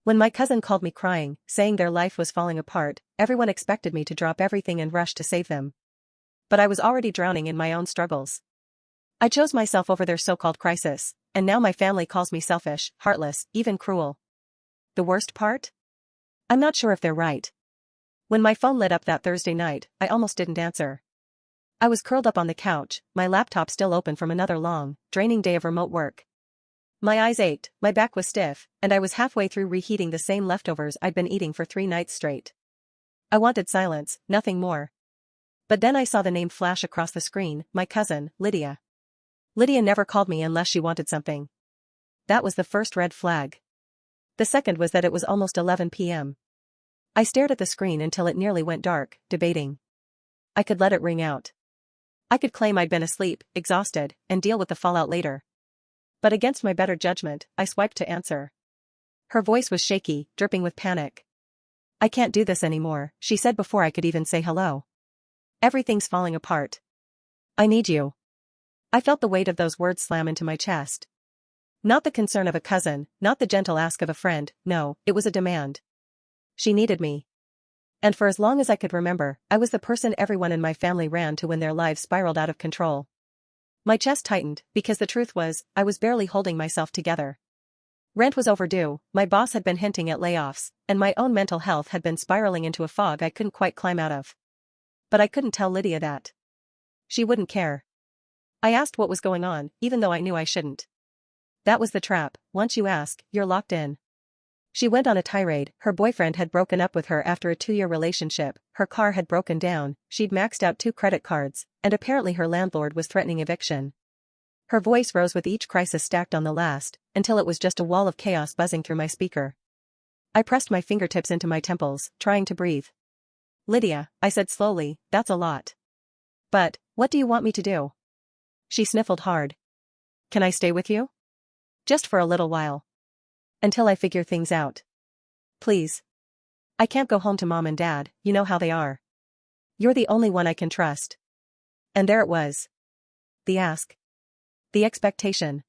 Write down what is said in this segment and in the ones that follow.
When my cousin called me crying, saying their life was falling apart, everyone expected me to drop everything and rush to save them. But I was already drowning in my own struggles. I chose myself over their so-called crisis, and now my family calls me selfish, heartless, even cruel. The worst part? I'm not sure if they're right. When my phone lit up that Thursday night, I almost didn't answer. I was curled up on the couch, my laptop still open from another long, draining day of remote work. My eyes ached, my back was stiff, and I was halfway through reheating the same leftovers I'd been eating for 3 nights straight. I wanted silence, nothing more. But then I saw the name flash across the screen, my cousin, Lydia. Lydia never called me unless she wanted something. That was the first red flag. The second was that it was almost 11 p.m. I stared at the screen until it nearly went dark, debating. I could let it ring out. I could claim I'd been asleep, exhausted, and deal with the fallout later. But against my better judgment, I swiped to answer. Her voice was shaky, dripping with panic. I can't do this anymore, she said before I could even say hello. Everything's falling apart. I need you. I felt the weight of those words slam into my chest. Not the concern of a cousin, not the gentle ask of a friend, no, it was a demand. She needed me. And for as long as I could remember, I was the person everyone in my family ran to when their lives spiraled out of control. My chest tightened, because the truth was, I was barely holding myself together. Rent was overdue, my boss had been hinting at layoffs, and my own mental health had been spiraling into a fog I couldn't quite climb out of. But I couldn't tell Lydia that. She wouldn't care. I asked what was going on, even though I knew I shouldn't. That was the trap, once you ask, you're locked in. She went on a tirade. Her boyfriend had broken up with her after a 2-year relationship, her car had broken down, she'd maxed out 2 credit cards, and apparently her landlord was threatening eviction. Her voice rose with each crisis stacked on the last, until it was just a wall of chaos buzzing through my speaker. I pressed my fingertips into my temples, trying to breathe. Lydia, I said slowly, that's a lot. But, what do you want me to do? She sniffled hard. Can I stay with you? Just for a little while. Until I figure things out. Please. I can't go home to mom and dad, you know how they are. You're the only one I can trust. And there it was. The ask. The expectation.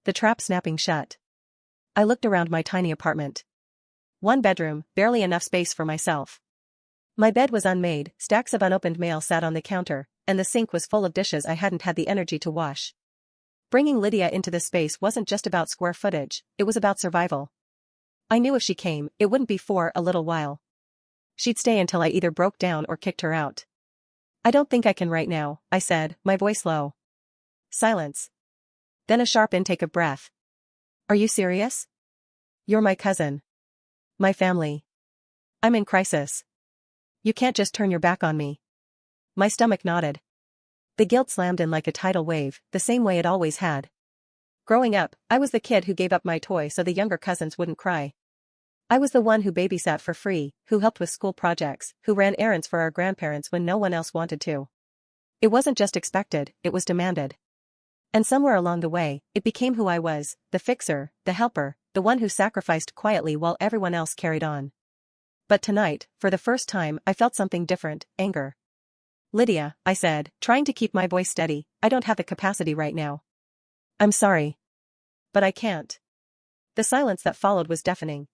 The trap snapping shut. I looked around my tiny apartment. 1 bedroom, barely enough space for myself. My bed was unmade, stacks of unopened mail sat on the counter, and the sink was full of dishes I hadn't had the energy to wash. Bringing Lydia into this space wasn't just about square footage, it was about survival. I knew if she came, it wouldn't be for a little while. She'd stay until I either broke down or kicked her out. I don't think I can right now, I said, my voice low. Silence. Then a sharp intake of breath. Are you serious? You're my cousin. My family. I'm in crisis. You can't just turn your back on me. My stomach nodded. The guilt slammed in like a tidal wave, the same way it always had. Growing up, I was the kid who gave up my toy so the younger cousins wouldn't cry. I was the one who babysat for free, who helped with school projects, who ran errands for our grandparents when no one else wanted to. It wasn't just expected, it was demanded. And somewhere along the way, it became who I was, the fixer, the helper, the one who sacrificed quietly while everyone else carried on. But tonight, for the first time, I felt something different, anger. Lydia, I said, trying to keep my voice steady, I don't have the capacity right now. I'm sorry. But I can't. The silence that followed was deafening.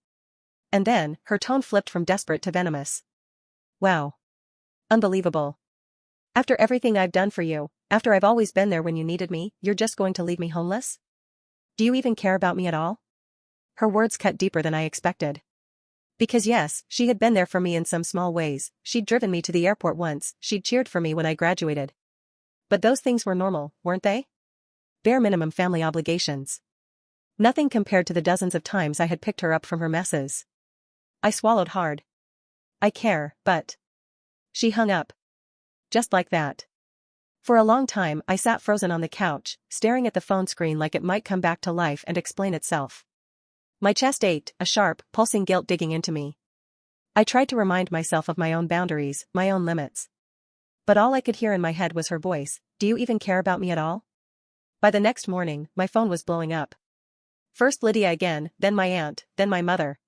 And then, her tone flipped from desperate to venomous. Wow. Unbelievable. After everything I've done for you, after I've always been there when you needed me, you're just going to leave me homeless? Do you even care about me at all? Her words cut deeper than I expected. Because yes, she had been there for me in some small ways, she'd driven me to the airport once, she'd cheered for me when I graduated. But those things were normal, weren't they? Bare minimum family obligations. Nothing compared to the dozens of times I had picked her up from her messes. I swallowed hard. I care, but... She hung up. Just like that. For a long time I sat frozen on the couch, staring at the phone screen like it might come back to life and explain itself. My chest ached, a sharp, pulsing guilt digging into me. I tried to remind myself of my own boundaries, my own limits. But all I could hear in my head was her voice, do you even care about me at all? By the next morning, my phone was blowing up. First Lydia again, then my aunt, then my mother.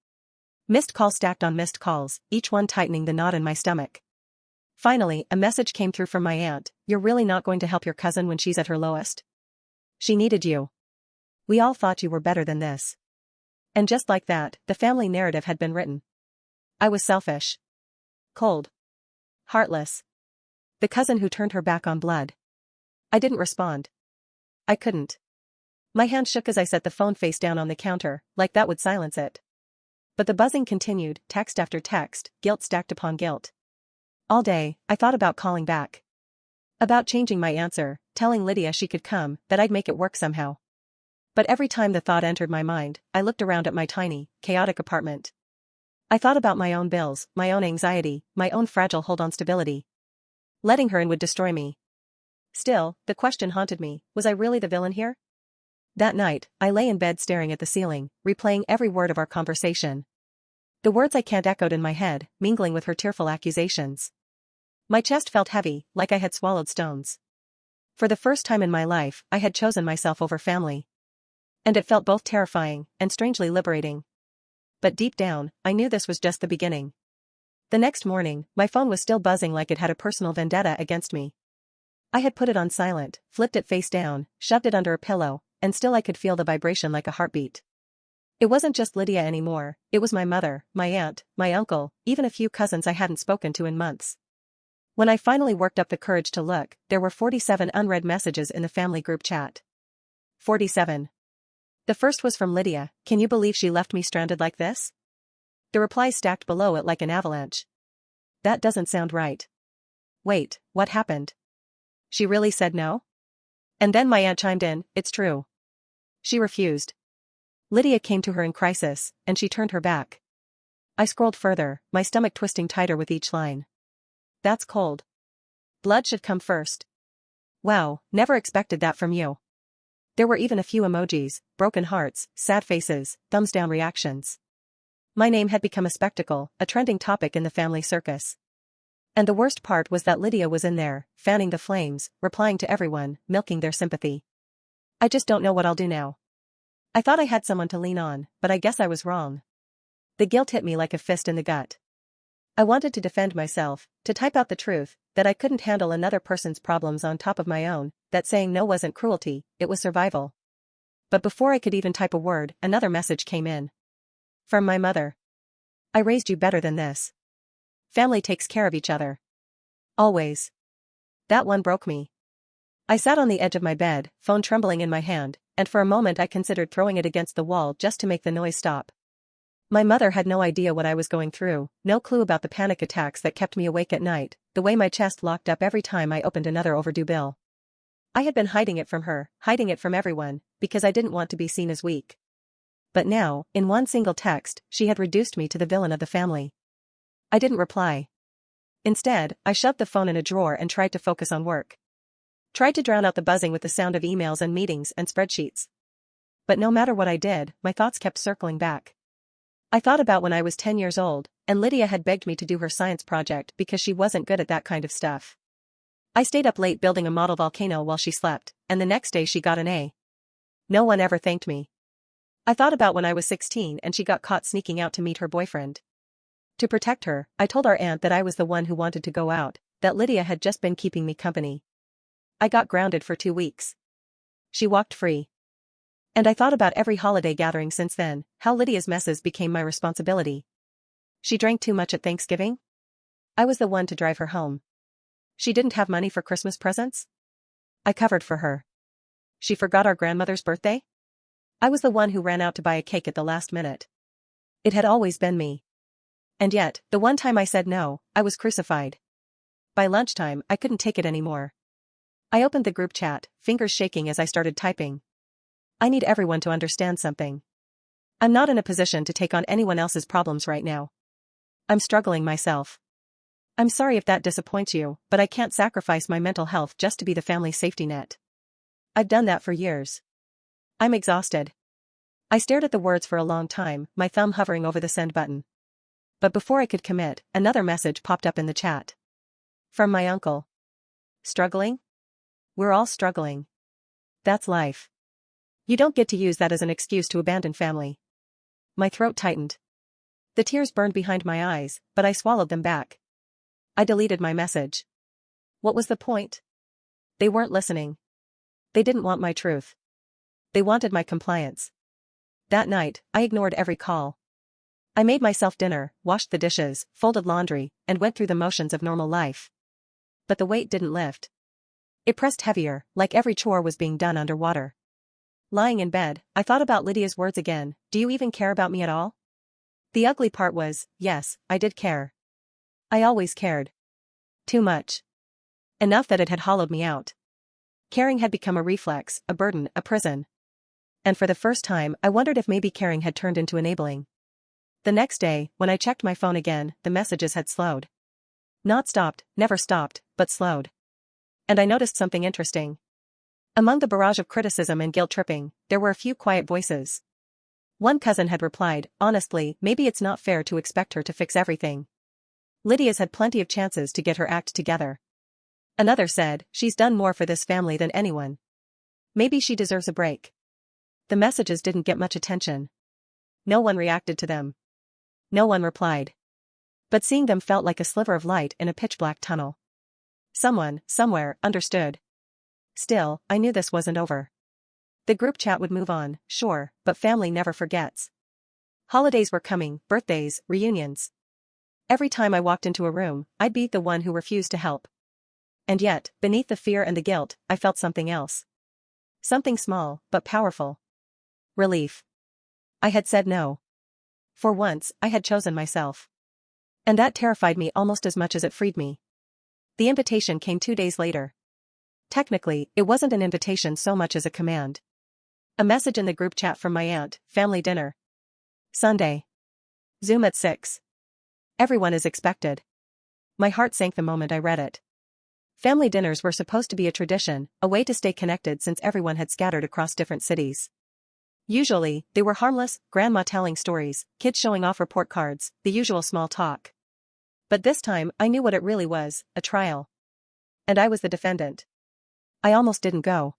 Missed calls stacked on missed calls, each one tightening the knot in my stomach. Finally, a message came through from my aunt, you're really not going to help your cousin when she's at her lowest? She needed you. We all thought you were better than this. And just like that, the family narrative had been written. I was selfish. Cold. Heartless. The cousin who turned her back on blood. I didn't respond. I couldn't. My hand shook as I set the phone face down on the counter, like that would silence it. But the buzzing continued, text after text, guilt stacked upon guilt. All day, I thought about calling back. About changing my answer, telling Lydia she could come, that I'd make it work somehow. But every time the thought entered my mind, I looked around at my tiny, chaotic apartment. I thought about my own bills, my own anxiety, my own fragile hold on stability. Letting her in would destroy me. Still, the question haunted me, was I really the villain here? That night, I lay in bed staring at the ceiling, replaying every word of our conversation. The words I can't echoed in my head, mingling with her tearful accusations. My chest felt heavy, like I had swallowed stones. For the first time in my life, I had chosen myself over family. And it felt both terrifying and strangely liberating. But deep down, I knew this was just the beginning. The next morning, my phone was still buzzing like it had a personal vendetta against me. I had put it on silent, flipped it face down, shoved it under a pillow, and still I could feel the vibration like a heartbeat. It wasn't just Lydia anymore, it was my mother, my aunt, my uncle, even a few cousins I hadn't spoken to in months. When I finally worked up the courage to look, there were 47 unread messages in the family group chat. 47. The first was from Lydia, "Can you believe she left me stranded like this?" The replies stacked below it like an avalanche. "That doesn't sound right. Wait, what happened? She really said no?" And then my aunt chimed in, "It's true. She refused. Lydia came to her in crisis, and she turned her back." I scrolled further, my stomach twisting tighter with each line. That's cold. Blood should come first. Wow, never expected that from you. There were even a few emojis, broken hearts, sad faces, thumbs down reactions. My name had become a spectacle, a trending topic in the family circus. And the worst part was that Lydia was in there, fanning the flames, replying to everyone, milking their sympathy. I just don't know what I'll do now. I thought I had someone to lean on, but I guess I was wrong. The guilt hit me like a fist in the gut. I wanted to defend myself, to type out the truth, that I couldn't handle another person's problems on top of my own, that saying no wasn't cruelty, it was survival. But before I could even type a word, another message came in. From my mother. "I raised you better than this. Family takes care of each other. Always." That one broke me. I sat on the edge of my bed, phone trembling in my hand, and for a moment I considered throwing it against the wall just to make the noise stop. My mother had no idea what I was going through, no clue about the panic attacks that kept me awake at night, the way my chest locked up every time I opened another overdue bill. I had been hiding it from her, hiding it from everyone, because I didn't want to be seen as weak. But now, in one single text, she had reduced me to the villain of the family. I didn't reply. Instead, I shoved the phone in a drawer and tried to focus on work. Tried to drown out the buzzing with the sound of emails and meetings and spreadsheets. But no matter what I did, my thoughts kept circling back. I thought about when I was 10 years old, and Lydia had begged me to do her science project because she wasn't good at that kind of stuff. I stayed up late building a model volcano while she slept, and the next day she got an A. No one ever thanked me. I thought about when I was 16 and she got caught sneaking out to meet her boyfriend. To protect her, I told our aunt that I was the one who wanted to go out, that Lydia had just been keeping me company. I got grounded for 2 weeks. She walked free. And I thought about every holiday gathering since then, how Lydia's messes became my responsibility. She drank too much at Thanksgiving? I was the one to drive her home. She didn't have money for Christmas presents? I covered for her. She forgot our grandmother's birthday? I was the one who ran out to buy a cake at the last minute. It had always been me. And yet, the one time I said no, I was crucified. By lunchtime, I couldn't take it anymore. I opened the group chat, fingers shaking as I started typing. I need everyone to understand something. I'm not in a position to take on anyone else's problems right now. I'm struggling myself. I'm sorry if that disappoints you, but I can't sacrifice my mental health just to be the family's safety net. I've done that for years. I'm exhausted. I stared at the words for a long time, my thumb hovering over the send button. But before I could commit, another message popped up in the chat. From my uncle. Struggling? We're all struggling. That's life. You don't get to use that as an excuse to abandon family. My throat tightened. The tears burned behind my eyes, but I swallowed them back. I deleted my message. What was the point? They weren't listening. They didn't want my truth. They wanted my compliance. That night, I ignored every call. I made myself dinner, washed the dishes, folded laundry, and went through the motions of normal life. But the weight didn't lift. It pressed heavier, like every chore was being done underwater. Lying in bed, I thought about Lydia's words again. Do you even care about me at all? The ugly part was, yes, I did care. I always cared. Too much. Enough that it had hollowed me out. Caring had become a reflex, a burden, a prison. And for the first time, I wondered if maybe caring had turned into enabling. The next day, when I checked my phone again, the messages had slowed. Not stopped, never stopped, but slowed. And I noticed something interesting. Among the barrage of criticism and guilt-tripping, there were a few quiet voices. One cousin had replied, honestly, maybe it's not fair to expect her to fix everything. Lydia's had plenty of chances to get her act together. Another said, she's done more for this family than anyone. Maybe she deserves a break. The messages didn't get much attention. No one reacted to them. No one replied. But seeing them felt like a sliver of light in a pitch-black tunnel. Someone, somewhere, understood. Still, I knew this wasn't over. The group chat would move on, sure, but family never forgets. Holidays were coming, birthdays, reunions. Every time I walked into a room, I'd be the one who refused to help. And yet, beneath the fear and the guilt, I felt something else. Something small, but powerful. Relief. I had said no. For once, I had chosen myself. And that terrified me almost as much as it freed me. The invitation came 2 days later. Technically, it wasn't an invitation so much as a command. A message in the group chat from my aunt, family dinner. Sunday. Zoom at 6. Everyone is expected. My heart sank the moment I read it. Family dinners were supposed to be a tradition, a way to stay connected since everyone had scattered across different cities. Usually, they were harmless, grandma telling stories, kids showing off report cards, the usual small talk. But this time, I knew what it really was, a trial. And I was the defendant. I almost didn't go.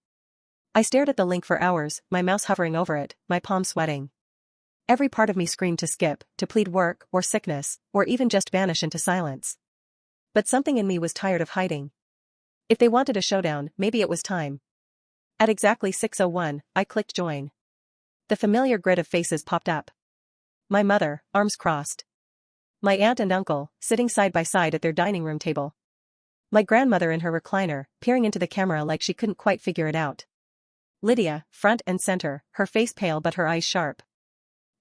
I stared at the link for hours, my mouse hovering over it, my palms sweating. Every part of me screamed to skip, to plead work, or sickness, or even just vanish into silence. But something in me was tired of hiding. If they wanted a showdown, maybe it was time. At exactly 6:01, I clicked join. The familiar grid of faces popped up. My mother, arms crossed. My aunt and uncle, sitting side by side at their dining room table. My grandmother in her recliner, peering into the camera like she couldn't quite figure it out. Lydia, front and center, her face pale but her eyes sharp.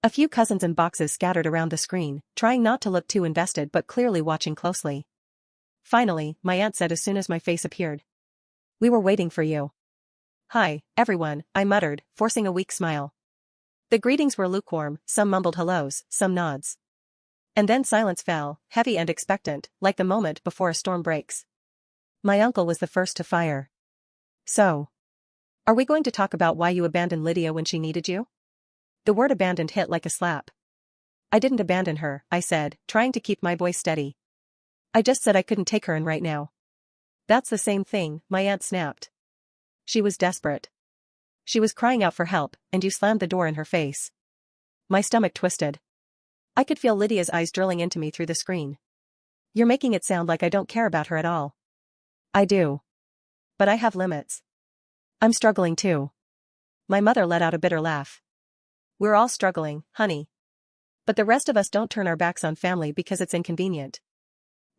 A few cousins and boxes scattered around the screen, trying not to look too invested but clearly watching closely. Finally, my aunt said as soon as my face appeared. We were waiting for you. Hi, everyone, I muttered, forcing a weak smile. The greetings were lukewarm, some mumbled hellos, some nods. And then silence fell, heavy and expectant, like the moment before a storm breaks. My uncle was the first to fire. So. Are we going to talk about why you abandoned Lydia when she needed you? The word abandoned hit like a slap. I didn't abandon her, I said, trying to keep my voice steady. I just said I couldn't take her in right now. That's the same thing, my aunt snapped. She was desperate. She was crying out for help, and you slammed the door in her face. My stomach twisted. I could feel Lydia's eyes drilling into me through the screen. You're making it sound like I don't care about her at all. I do. But I have limits. I'm struggling too. My mother let out a bitter laugh. We're all struggling, honey. But the rest of us don't turn our backs on family because it's inconvenient.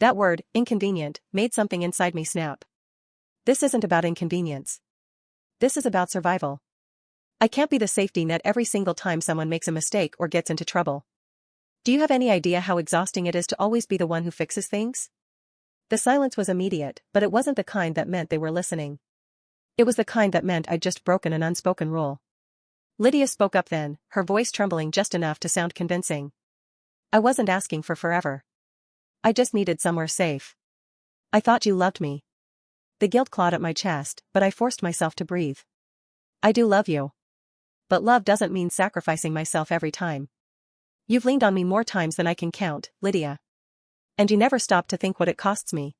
That word, inconvenient, made something inside me snap. This isn't about inconvenience. This is about survival. I can't be the safety net every single time someone makes a mistake or gets into trouble. Do you have any idea how exhausting it is to always be the one who fixes things? The silence was immediate, but it wasn't the kind that meant they were listening. It was the kind that meant I'd just broken an unspoken rule. Lydia spoke up then, her voice trembling just enough to sound convincing. I wasn't asking for forever. I just needed somewhere safe. I thought you loved me. The guilt clawed at my chest, but I forced myself to breathe. I do love you. But love doesn't mean sacrificing myself every time. You've leaned on me more times than I can count, Lydia. And you never stop to think what it costs me.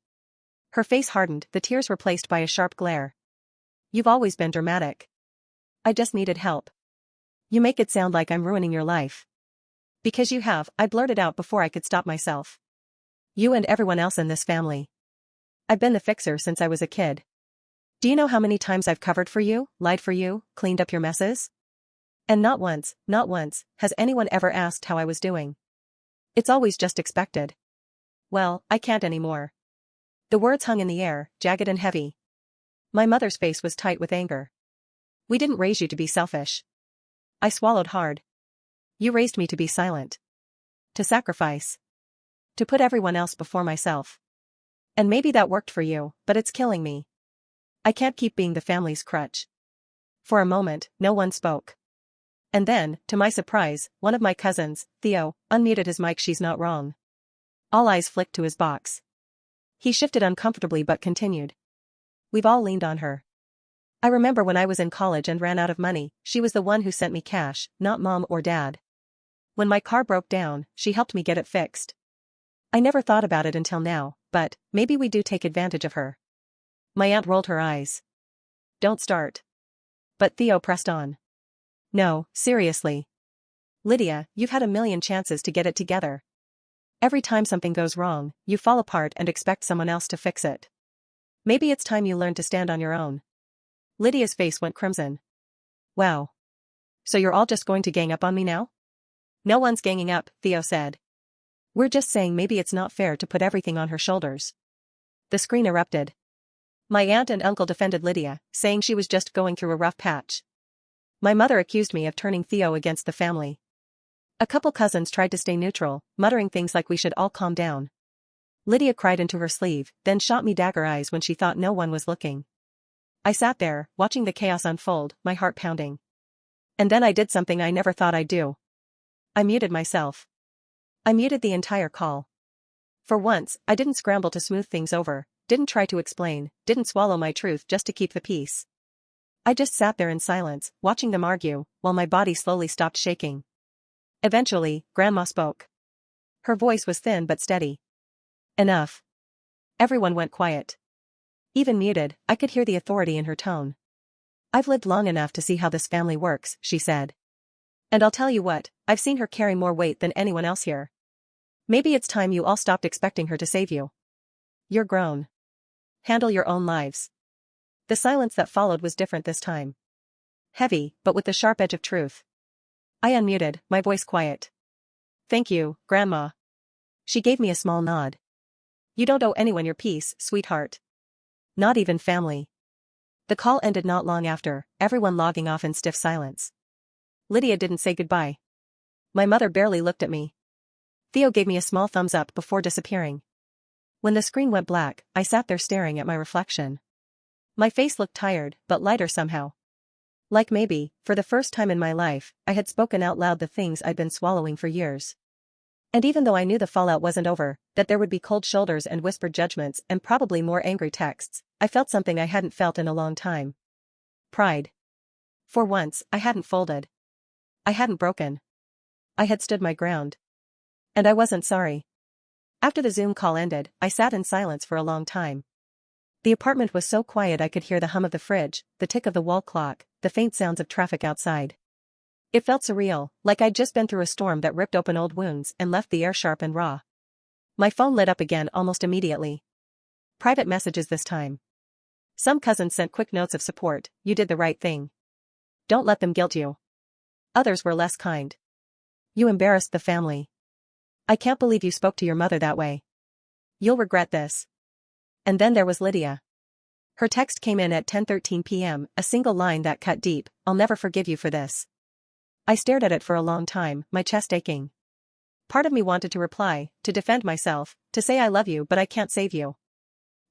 Her face hardened, the tears replaced by a sharp glare. You've always been dramatic. I just needed help. You make it sound like I'm ruining your life. Because you have, I blurted out before I could stop myself. You and everyone else in this family. I've been the fixer since I was a kid. Do you know how many times I've covered for you, lied for you, cleaned up your messes? And not once, has anyone ever asked how I was doing. It's always just expected. Well, I can't anymore. The words hung in the air, jagged and heavy. My mother's face was tight with anger. We didn't raise you to be selfish. I swallowed hard. You raised me to be silent. To sacrifice. To put everyone else before myself. And maybe that worked for you, but it's killing me. I can't keep being the family's crutch. For a moment, no one spoke. And then, to my surprise, one of my cousins, Theo, unmuted his mic. She's not wrong. All eyes flicked to his box. He shifted uncomfortably but continued. We've all leaned on her. I remember when I was in college and ran out of money, she was the one who sent me cash, not mom or dad. When my car broke down, she helped me get it fixed. I never thought about it until now, but maybe we do take advantage of her. My aunt rolled her eyes. Don't start. But Theo pressed on. No, seriously. Lydia, you've had a million chances to get it together. Every time something goes wrong, you fall apart and expect someone else to fix it. Maybe it's time you learned to stand on your own. Lydia's face went crimson. Wow. So you're all just going to gang up on me now? No one's ganging up, Theo said. We're just saying maybe it's not fair to put everything on her shoulders. The screen erupted. My aunt and uncle defended Lydia, saying she was just going through a rough patch. My mother accused me of turning Theo against the family. A couple cousins tried to stay neutral, muttering things like we should all calm down. Lydia cried into her sleeve, then shot me dagger eyes when she thought no one was looking. I sat there, watching the chaos unfold, my heart pounding. And then I did something I never thought I'd do. I muted myself. I muted the entire call. For once, I didn't scramble to smooth things over, didn't try to explain, didn't swallow my truth just to keep the peace. I just sat there in silence, watching them argue, while my body slowly stopped shaking. Eventually, Grandma spoke. Her voice was thin but steady. Enough. Everyone went quiet. Even muted, I could hear the authority in her tone. I've lived long enough to see how this family works, she said. And I'll tell you what, I've seen her carry more weight than anyone else here. Maybe it's time you all stopped expecting her to save you. You're grown. Handle your own lives. The silence that followed was different this time. Heavy, but with the sharp edge of truth. I unmuted, my voice quiet. Thank you, Grandma. She gave me a small nod. You don't owe anyone your peace, sweetheart. Not even family. The call ended not long after, everyone logging off in stiff silence. Lydia didn't say goodbye. My mother barely looked at me. Theo gave me a small thumbs up before disappearing. When the screen went black, I sat there staring at my reflection. My face looked tired, but lighter somehow. Like maybe, for the first time in my life, I had spoken out loud the things I'd been swallowing for years. And even though I knew the fallout wasn't over, that there would be cold shoulders and whispered judgments and probably more angry texts, I felt something I hadn't felt in a long time. Pride. For once, I hadn't folded. I hadn't broken. I had stood my ground. And I wasn't sorry. After the Zoom call ended, I sat in silence for a long time. The apartment was so quiet I could hear the hum of the fridge, the tick of the wall clock, the faint sounds of traffic outside. It felt surreal, like I'd just been through a storm that ripped open old wounds and left the air sharp and raw. My phone lit up again almost immediately. Private messages this time. Some cousins sent quick notes of support, you did the right thing. Don't let them guilt you. Others were less kind. You embarrassed the family. I can't believe you spoke to your mother that way. You'll regret this. And then there was Lydia. Her text came in at 10:13 p.m., a single line that cut deep, I'll never forgive you for this. I stared at it for a long time, my chest aching. Part of me wanted to reply, to defend myself, to say I love you but I can't save you.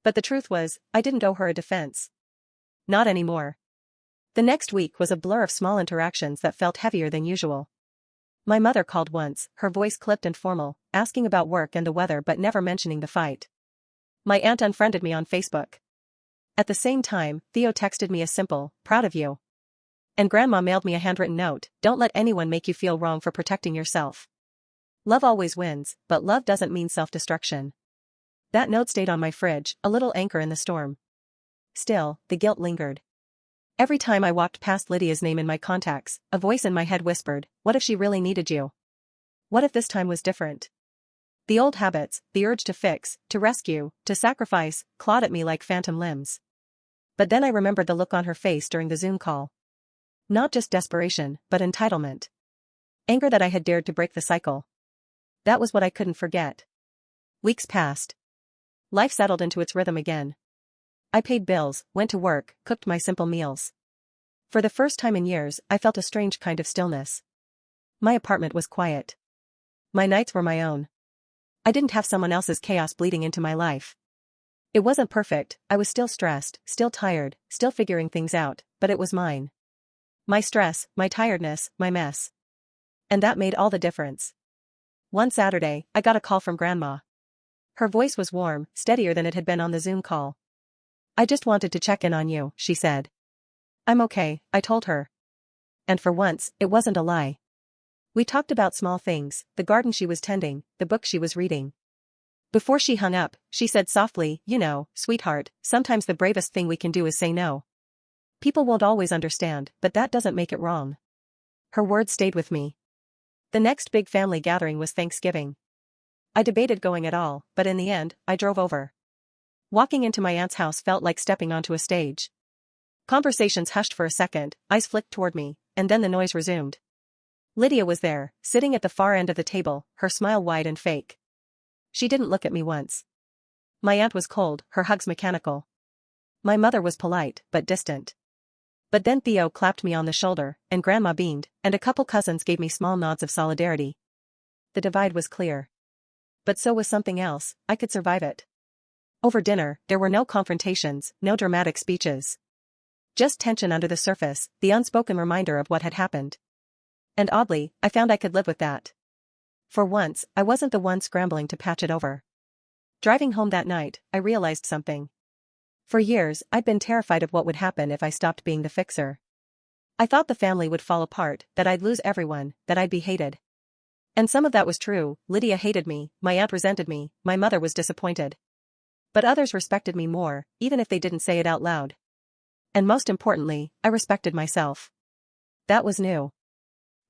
But the truth was, I didn't owe her a defense. Not anymore. The next week was a blur of small interactions that felt heavier than usual. My mother called once, her voice clipped and formal, asking about work and the weather but never mentioning the fight. My aunt unfriended me on Facebook. At the same time, Theo texted me a simple, proud of you. And Grandma mailed me a handwritten note, don't let anyone make you feel wrong for protecting yourself. Love always wins, but love doesn't mean self-destruction. That note stayed on my fridge, a little anchor in the storm. Still, the guilt lingered. Every time I walked past Lydia's name in my contacts, a voice in my head whispered, what if she really needed you? What if this time was different? The old habits, the urge to fix, to rescue, to sacrifice, clawed at me like phantom limbs. But then I remembered the look on her face during the Zoom call. Not just desperation, but entitlement. Anger that I had dared to break the cycle. That was what I couldn't forget. Weeks passed. Life settled into its rhythm again. I paid bills, went to work, cooked my simple meals. For the first time in years, I felt a strange kind of stillness. My apartment was quiet. My nights were my own. I didn't have someone else's chaos bleeding into my life. It wasn't perfect, I was still stressed, still tired, still figuring things out, but it was mine. My stress, my tiredness, my mess. And that made all the difference. One Saturday, I got a call from Grandma. Her voice was warm, steadier than it had been on the Zoom call. "I just wanted to check in on you," she said. "I'm okay," I told her. And for once, it wasn't a lie. We talked about small things, the garden she was tending, the book she was reading. Before she hung up, she said softly, "You know, sweetheart, sometimes the bravest thing we can do is say no. People won't always understand, but that doesn't make it wrong." Her words stayed with me. The next big family gathering was Thanksgiving. I debated going at all, but in the end, I drove over. Walking into my aunt's house felt like stepping onto a stage. Conversations hushed for a second, eyes flicked toward me, and then the noise resumed. Lydia was there, sitting at the far end of the table, her smile wide and fake. She didn't look at me once. My aunt was cold, her hugs mechanical. My mother was polite, but distant. But then Theo clapped me on the shoulder, and Grandma beamed, and a couple cousins gave me small nods of solidarity. The divide was clear. But so was something else, I could survive it. Over dinner, there were no confrontations, no dramatic speeches. Just tension under the surface, the unspoken reminder of what had happened. And oddly, I found I could live with that. For once, I wasn't the one scrambling to patch it over. Driving home that night, I realized something. For years, I'd been terrified of what would happen if I stopped being the fixer. I thought the family would fall apart, that I'd lose everyone, that I'd be hated. And some of that was true. Lydia hated me, my aunt resented me, my mother was disappointed. But others respected me more, even if they didn't say it out loud. And most importantly, I respected myself. That was new.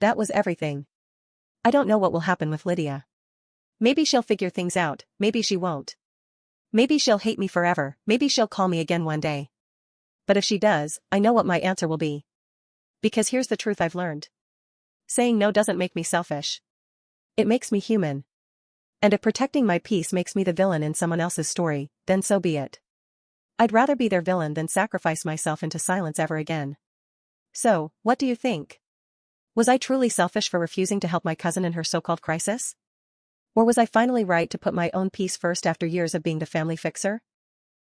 That was everything. I don't know what will happen with Lydia. Maybe she'll figure things out, maybe she won't. Maybe she'll hate me forever, maybe she'll call me again one day. But if she does, I know what my answer will be. Because here's the truth I've learned. Saying no doesn't make me selfish. It makes me human. And if protecting my peace makes me the villain in someone else's story, then so be it. I'd rather be their villain than sacrifice myself into silence ever again. So, what do you think? Was I truly selfish for refusing to help my cousin in her so-called crisis? Or was I finally right to put my own peace first after years of being the family fixer?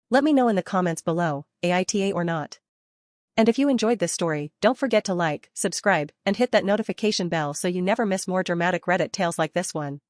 Let me know in the comments below, AITA or not. And if you enjoyed this story, don't forget to like, subscribe, and hit that notification bell so you never miss more dramatic Reddit tales like this one.